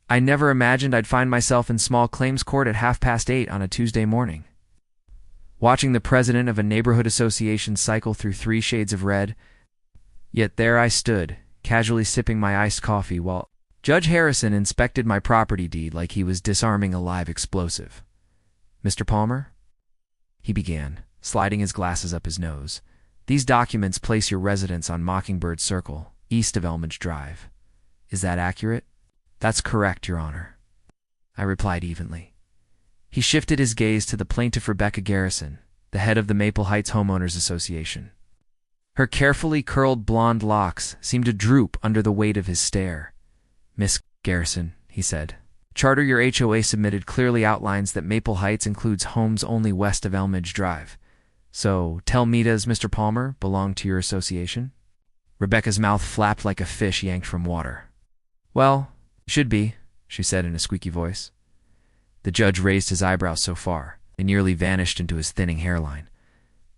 I never imagined I'd find myself in small claims court at 8:30 on a Tuesday morning, watching the president of a neighborhood association cycle through 3 shades of red. Yet there I stood, casually sipping my iced coffee while Judge Harrison inspected my property deed like he was disarming a live explosive. "Mr. Palmer?" he began, sliding his glasses up his nose. "These documents place your residence on Mockingbird Circle, east of Elmage Drive. Is that accurate?" "That's correct, Your Honor," I replied evenly. He shifted his gaze to the plaintiff Rebecca Garrison, the head of the Maple Heights Homeowners Association. Her carefully curled blonde locks seemed to droop under the weight of his stare. "Miss Garrison," he said, "charter your HOA submitted clearly outlines that Maple Heights includes homes only west of Elmage Drive. So, tell me, does Mr. Palmer belong to your association?" Rebecca's mouth flapped like a fish yanked from water. "Well, should be," she said in a squeaky voice. The judge raised his eyebrows so far, they nearly vanished into his thinning hairline.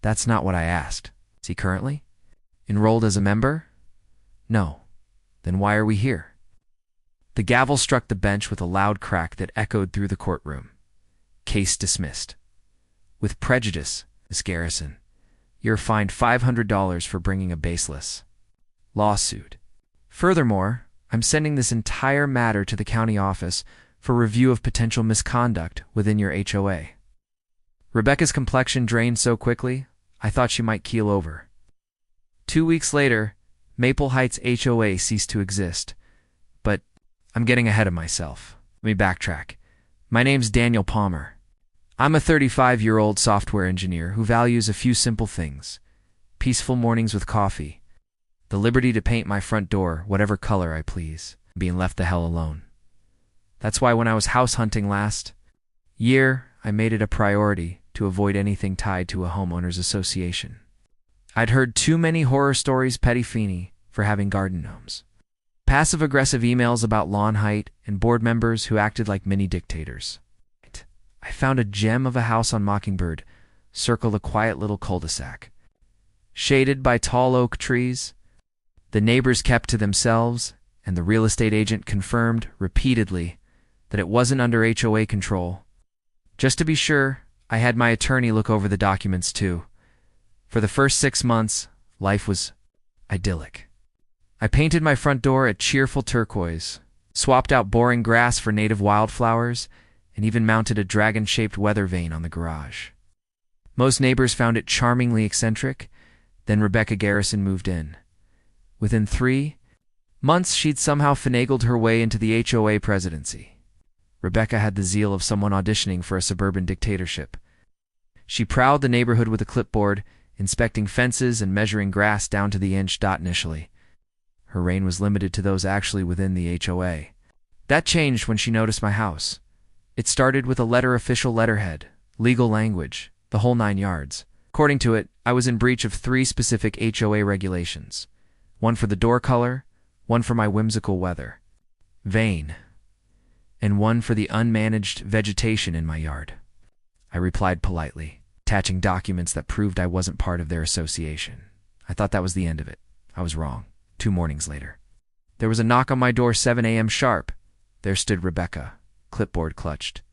"That's not what I asked. Is he currently enrolled as a member?" "No." "Then why are we here?" The gavel struck the bench with a loud crack that echoed through the courtroom. "Case dismissed. With prejudice, Miss Garrison. You're fined $500 for bringing a baseless lawsuit. Furthermore, I'm sending this entire matter to the county office for review of potential misconduct within your HOA." Rebecca's complexion drained so quickly, I thought she might keel over. 2 weeks later, Maple Heights HOA ceased to exist. But I'm getting ahead of myself. Let me backtrack. My name's Daniel Palmer. I'm a 35-year-old software engineer who values a few simple things: peaceful mornings with coffee, the liberty to paint my front door whatever color I please, and being left the hell alone. That's why when I was house hunting last year, I made it a priority to avoid anything tied to a homeowners association. I'd heard too many horror stories petty feeney for having garden gnomes, passive-aggressive emails about lawn height, and board members who acted like mini dictators. I found a gem of a house on Mockingbird, circled a quiet little cul-de-sac, shaded by tall oak trees. The neighbors kept to themselves, and the real estate agent confirmed repeatedly that it wasn't under HOA control. Just to be sure, I had my attorney look over the documents too. For the first 6 months, life was idyllic. I painted my front door a cheerful turquoise, swapped out boring grass for native wildflowers, and even mounted a dragon-shaped weather vane on the garage. Most neighbors found it charmingly eccentric. Then Rebecca Garrison moved in. Within 3 months, she'd somehow finagled her way into the HOA presidency. Rebecca had the zeal of someone auditioning for a suburban dictatorship. She prowled the neighborhood with a clipboard, inspecting fences and measuring grass down to the inch. Initially, her reign was limited to those actually within the HOA. That changed when she noticed my house. It started with a official letterhead, legal language, the whole 9 yards. According to it, I was in breach of 3 specific HOA regulations: one for the door color, one for my whimsical weather vane, and one for the unmanaged vegetation in my yard. I replied politely, attaching documents that proved I wasn't part of their association. I thought that was the end of it. I was wrong. 2 mornings later, there was a knock on my door, 7 a.m. sharp. There stood Rebecca, clipboard clutched.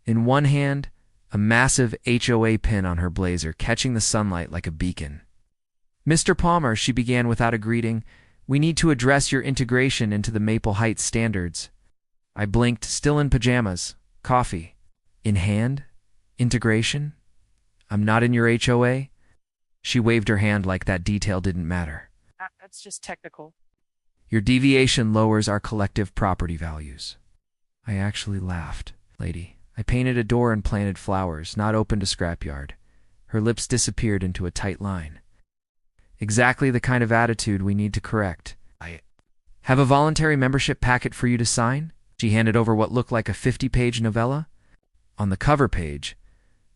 In one hand, a massive HOA pin on her blazer, catching the sunlight like a beacon. "Mr. Palmer," she began without a greeting, "we need to address your integration into the Maple Heights standards." I blinked, still in pajamas, coffee in hand. "Integration? I'm not in your HOA?" She waved her hand like that detail didn't matter. That's just technical. "Your deviation lowers our collective property values." I actually laughed. "Lady, I painted a door and planted flowers, not opened a scrapyard." Her lips disappeared into a tight line. "Exactly the kind of attitude we need to correct. I have a voluntary membership packet for you to sign." She handed over what looked like a 50-page novella. On the cover page,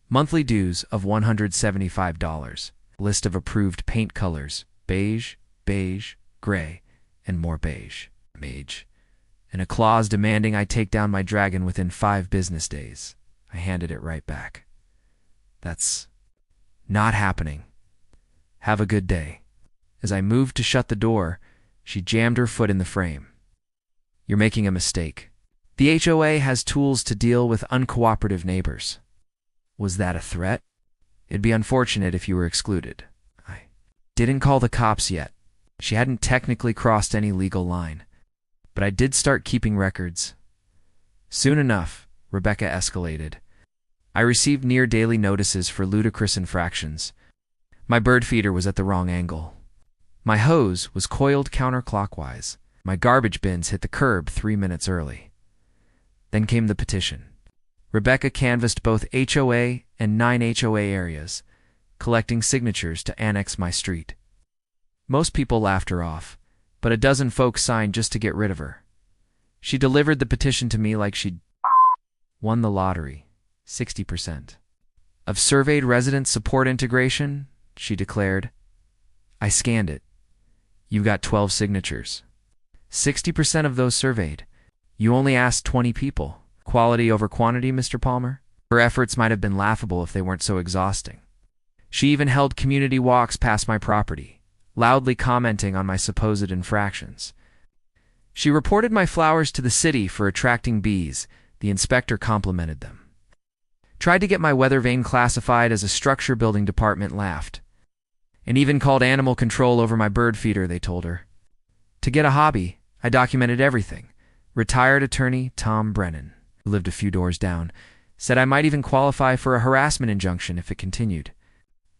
monthly dues of $175, list of approved paint colors: beige, beige, gray, and more beige, and a clause demanding I take down my dragon within 5 business days. I handed it right back. "That's not happening. Have a good day." As I moved to shut the door, she jammed her foot in the frame. "You're making a mistake. The HOA has tools to deal with uncooperative neighbors. Was that a threat? It'd be unfortunate if you were excluded. I didn't call the cops yet. She hadn't technically crossed any legal line. But I did start keeping records. Soon enough, Rebecca escalated. I received near-daily notices for ludicrous infractions. My bird feeder was at the wrong angle. My hose was coiled counterclockwise. My garbage bins hit the curb 3 minutes early. Then came the petition. Rebecca canvassed both HOA and non-HOA areas, collecting signatures to annex my street. Most people laughed her off, but a dozen folks signed just to get rid of her. She delivered the petition to me like she'd won the lottery, 60%. Of surveyed residents support integration, she declared. I scanned it. You've got 12 signatures. 60% of those surveyed. You only asked 20 people. Quality over quantity, Mr. Palmer? Her efforts might have been laughable if they weren't so exhausting. She even held community walks past my property, loudly commenting on my supposed infractions. She reported my flowers to the city for attracting bees. The inspector complimented them. Tried to get my weather vane classified as a structure building department, laughed. And even called animal control over my bird feeder, they told her. To get a hobby, I documented everything. Retired attorney Tom Brennan, who lived a few doors down, said I might even qualify for a harassment injunction if it continued.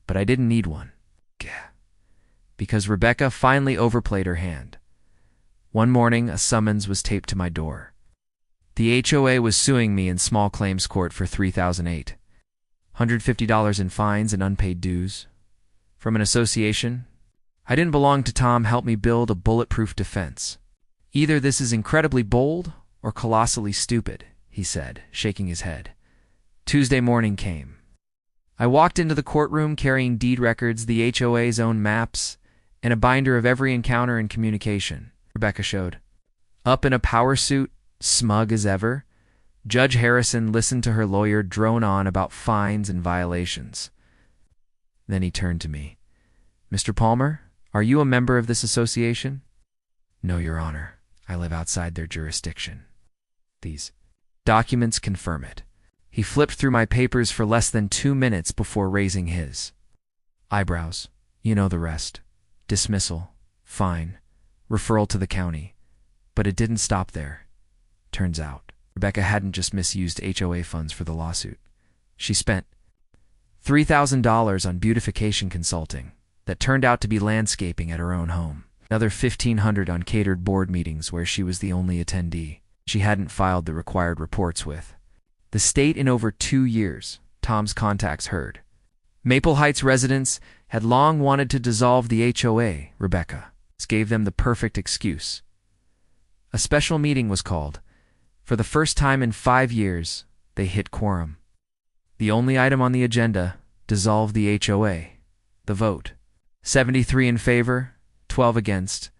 But I didn't need one. Because Rebecca finally overplayed her hand. One morning, a summons was taped to my door. The HOA was suing me in small claims court for $3,008. $150 in fines and unpaid dues. From an association. I didn't belong to Tom help me build a bulletproof defense. Either this is incredibly bold or colossally stupid, he said, shaking his head. Tuesday morning came. I walked into the courtroom carrying deed records, the HOA's own maps, and a binder of every encounter and communication. Rebecca showed. Up in a power suit, smug as ever, Judge Harrison listened to her lawyer drone on about fines and violations. Then he turned to me. Mr. Palmer, are you a member of this association? No, Your Honor. I live outside their jurisdiction. These documents confirm it. He flipped through my papers for less than 2 minutes before raising his eyebrows. You know the rest. Dismissal, fine, referral to the county. But it didn't stop there. Turns out, Rebecca hadn't just misused HOA funds for the lawsuit. She spent $3,000 on beautification consulting that turned out to be landscaping at her own home. Another $1,500 on catered board meetings where she was the only attendee she hadn't filed the required reports with. The state in over 2 years, Tom's contacts heard. Maple Heights residents had long wanted to dissolve the HOA, Rebecca gave them the perfect excuse. A special meeting was called. For the first time in 5 years, they hit quorum. The only item on the agenda, dissolve the HOA. The vote. 73 in favor, 12 against.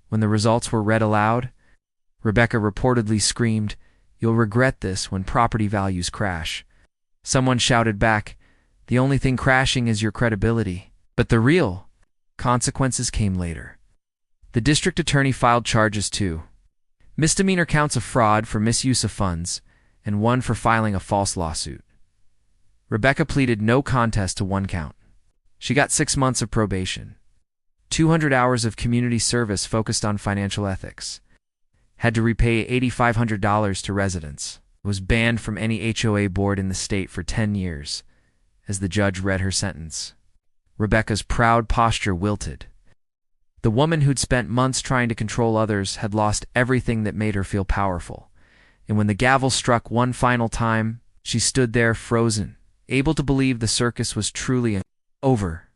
When the results were read aloud, Rebecca reportedly screamed, "You'll regret this when property values crash." Someone shouted back, "The only thing crashing is your credibility." But the real consequences came later. The district attorney filed charges too. Misdemeanor counts of fraud for misuse of funds, and one for filing a false lawsuit. Rebecca pleaded no contest to one count. She got 6 months of probation. 200 hours of community service focused on financial ethics. Had to repay $8,500 to residents. Was banned from any HOA board in the state for 10 years. As the judge read her sentence, Rebecca's proud posture wilted. The woman who'd spent months trying to control others had lost everything that made her feel powerful. And when the gavel struck one final time, she stood there frozen, able to believe the circus was truly over.